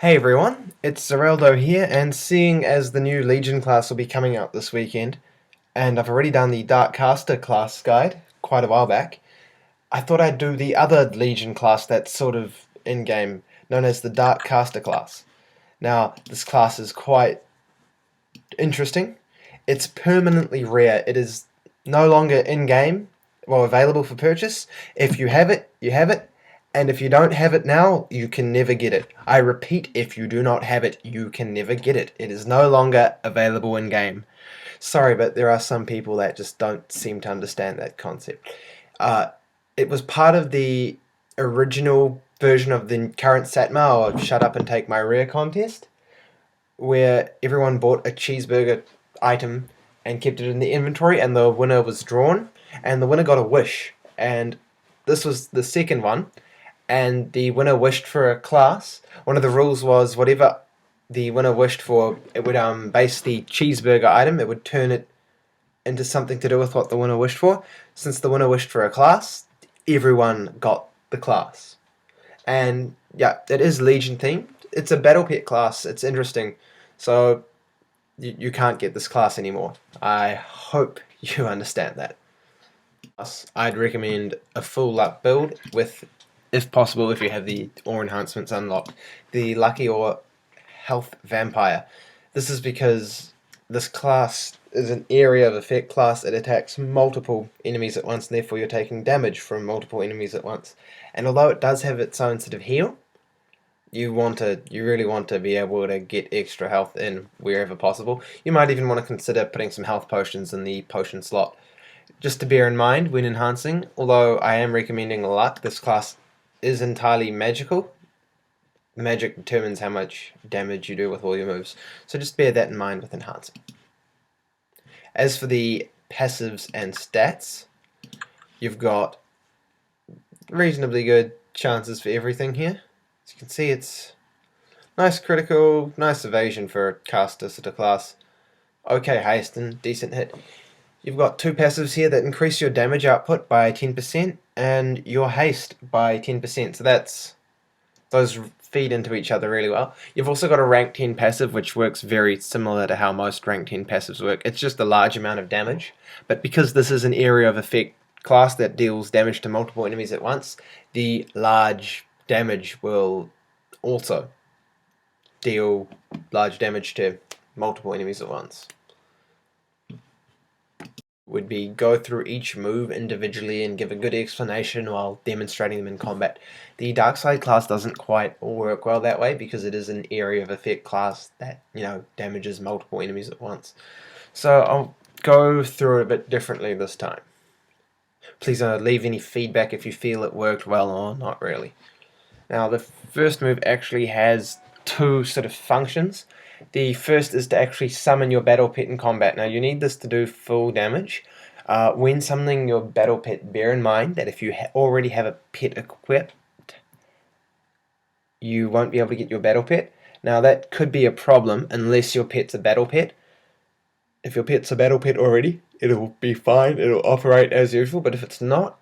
Hey everyone, it's Zeraldo here, and seeing as the new Legion class will be coming out this weekend, and I've already done the Darkcaster class guide quite a while back, I thought I'd do the other Legion class that's sort of in-game, known as the Darkcaster class. Now, this class is quite interesting. It's permanently rare. It is no longer in-game, well, available for purchase. If you have it, you have it. And if you don't have it now, you can never get it. I repeat, if you do not have it, you can never get it. It is no longer available in-game. Sorry, but there are some people that just don't seem to understand that concept. It was part of the original version of the current Satmar, or Shut Up and Take My Rare contest, where everyone bought a cheeseburger item and kept it in the inventory, and the winner was drawn, and the winner got a wish. And this was the second one, and the winner wished for a class. One of the rules was whatever the winner wished for, it would base the cheeseburger item, it would turn it into something to do with what the winner wished for. Since the winner wished for a class, everyone got the class. And yeah, it is Legion themed. It's a battle pet class. It's interesting. So you can't get this class anymore. I hope you understand that. I'd recommend a full luck build with, if possible, if you have the or enhancements unlocked, the lucky or health vampire. This is because this class is an area of effect class. It attacks multiple enemies at once, and therefore you're taking damage from multiple enemies at once. And although it does have its own sort of heal, you really want to be able to get extra health in wherever possible. You might even want to consider putting some health potions in the potion slot. Just to bear in mind when enhancing, although I am recommending luck, this class is entirely magical. The magic determines how much damage you do with all your moves, so just bear that in mind with enhancing. As for the passives and stats, you've got reasonably good chances for everything here. As you can see, it's nice critical, nice evasion for a caster sort of class. Okay haste and decent hit. You've got two passives here that increase your damage output by 10% and your haste by 10%. So those feed into each other really well. You've also got a rank 10 passive, which works very similar to how most rank 10 passives work. It's just a large amount of damage, but because this is an area of effect class that deals damage to multiple enemies at once, the large damage will also deal large damage to multiple enemies at once. Would be go through each move individually and give a good explanation while demonstrating them in combat. The Darkside class doesn't quite work well that way because it is an area of effect class that, damages multiple enemies at once. So I'll go through it a bit differently this time. Please leave any feedback if you feel it worked well or not really. Now the first move actually has two sort of functions. The first is to actually summon your battle pet in combat. Now you need this to do full damage. When summoning your battle pet, bear in mind that if you already have a pet equipped, you won't be able to get your battle pet. Now that could be a problem unless your pet's a battle pet. If your pet's a battle pet already, it'll be fine, it'll operate as usual, but if it's not,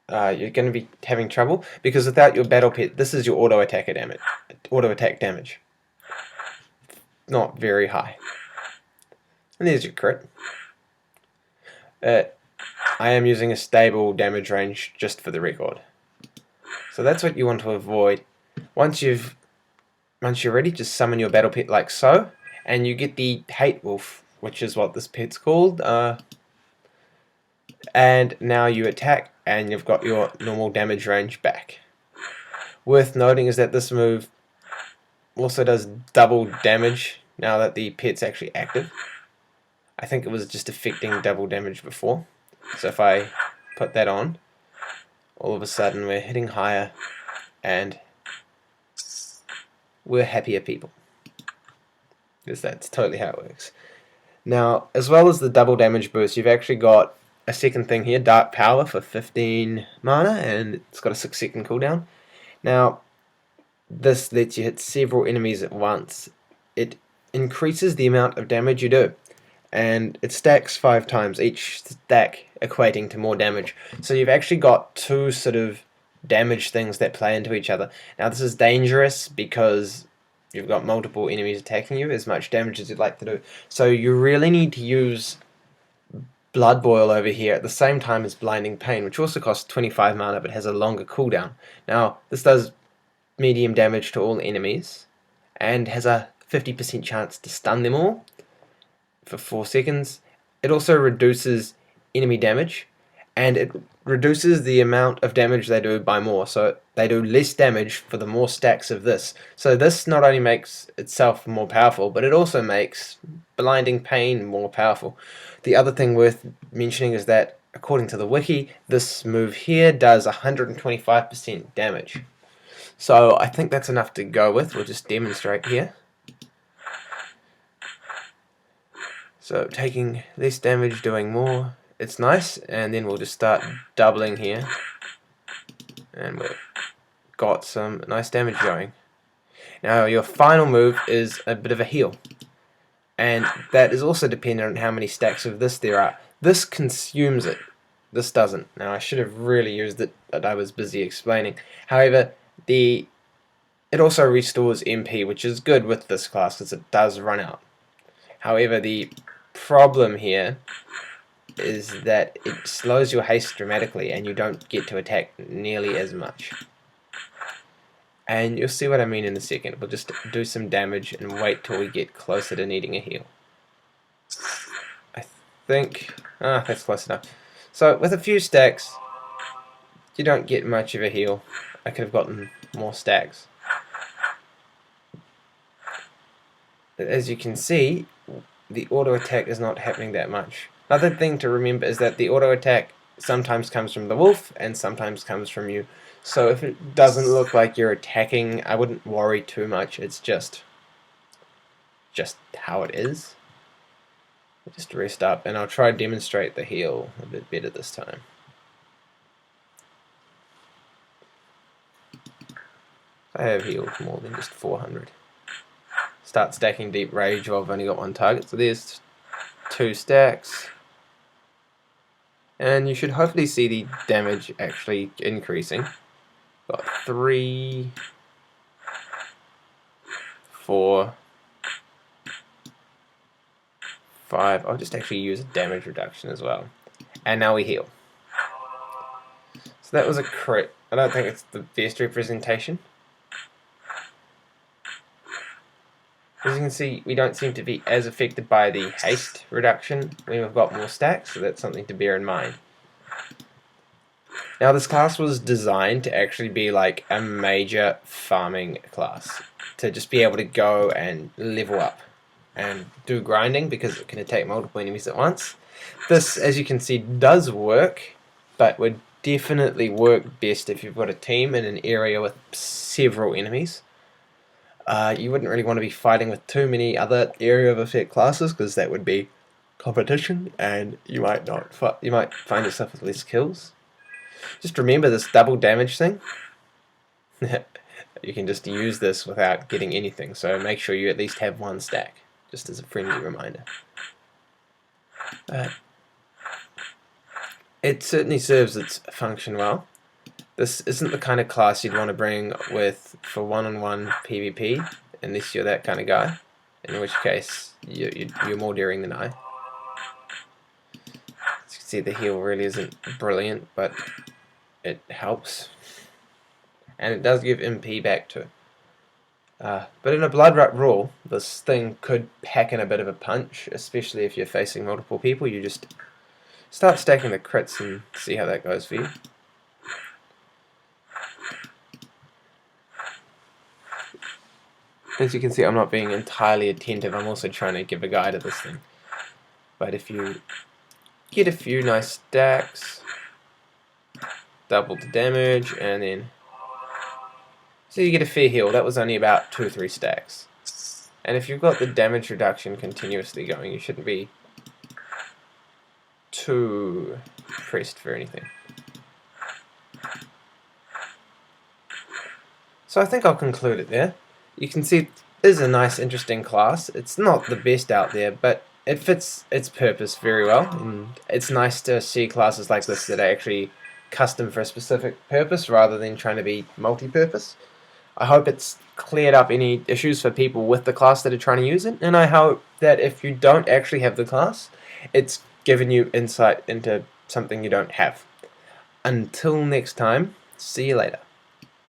you're going to be having trouble, because without your battle pet, this is your auto attack damage. Not very high. And there's your crit. I am using a stable damage range just for the record. So that's what you want to avoid. Once you're ready, just summon your battle pet like so, and you get the Hate Wolf, which is what this pet's called. And now you attack, and you've got your normal damage range back. Worth noting is that this move also does double damage now that the pet's actually active. I think it was just affecting double damage before. So if I put that on, all of a sudden we're hitting higher and we're happier people. Because that's totally how it works. Now, as well as the double damage boost, you've actually got a second thing here, Dark Power for 15 mana, and it's got a 6-second cooldown. Now, this lets you hit several enemies at once. It increases the amount of damage you do, and it stacks 5 times, each stack equating to more damage. So you've actually got two sort of damage things that play into each other. Now this is dangerous because you've got multiple enemies attacking you, as much damage as you'd like to do. So you really need to use Blood Boil over here at the same time as Blinding Pain, which also costs 25 mana but has a longer cooldown. Now, this does medium damage to all enemies and has a 50% chance to stun them all for 4 seconds. It also reduces enemy damage, and it reduces the amount of damage they do by more. So they do less damage for the more stacks of this. So this not only makes itself more powerful, but it also makes Blinding Pain more powerful. The other thing worth mentioning is that, according to the wiki, this move here does 125% damage. So I think that's enough to go with. We'll just demonstrate here. So taking less damage, doing more, it's nice. And then we'll just start doubling here. And we've got some nice damage going. Now your final move is a bit of a heal. And that is also dependent on how many stacks of this there are. This consumes it. This doesn't. Now I should have really used it, but I was busy explaining. However, it also restores MP, which is good with this class because it does run out. However, the problem here is that it slows your haste dramatically and you don't get to attack nearly as much. And you'll see what I mean in a second. We'll just do some damage and wait till we get closer to needing a heal. I think... that's close enough. So with a few stacks, you don't get much of a heal. I could have gotten more stacks. As you can see, the auto attack is not happening that much. Another thing to remember is that the auto attack sometimes comes from the wolf and sometimes comes from you. So if it doesn't look like you're attacking, I wouldn't worry too much. It's just how it is. Just rest up, and I'll try to demonstrate the heal a bit better this time. I have healed more than just 400. Start stacking Deep Rage while I've only got one target. So there's 2 stacks. And you should hopefully see the damage actually increasing. Got 3, 4, 5. I'll just actually use a damage reduction as well. And now we heal. So that was a crit. I don't think it's the best representation. As you can see, we don't seem to be as affected by the haste reduction when we've got more stacks, so that's something to bear in mind. Now this class was designed to actually be like a major farming class, to just be able to go and level up and do grinding because it can attack multiple enemies at once. This, as you can see, does work, but would definitely work best if you've got a team in an area with several enemies. You wouldn't really want to be fighting with too many other area of effect classes because that would be competition, and you might find yourself with less kills. Just remember this double damage thing. You can just use this without getting anything, so make sure you at least have 1 stack, just as a friendly reminder. It certainly serves its function well. This isn't the kind of class you'd want to bring for one-on-one PvP, unless you're that kind of guy, in which case you're more daring than I. As you can see, the heal really isn't brilliant, but it helps. And it does give MP back too. But in a Blood Rut rule, this thing could pack in a bit of a punch, especially if you're facing multiple people. You just start stacking the crits and see how that goes for you. As you can see, I'm not being entirely attentive. I'm also trying to give a guide to this thing. But if you get a few nice stacks, double the damage, and then so you get a fair heal. That was only about 2 or 3 stacks. And if you've got the damage reduction continuously going, you shouldn't be too pressed for anything. So I think I'll conclude it there. You can see it is a nice, interesting class. It's not the best out there, but it fits its purpose very well. And it's nice to see classes like this that are actually custom for a specific purpose rather than trying to be multi-purpose. I hope it's cleared up any issues for people with the class that are trying to use it, and I hope that if you don't actually have the class, it's given you insight into something you don't have. Until next time, see you later.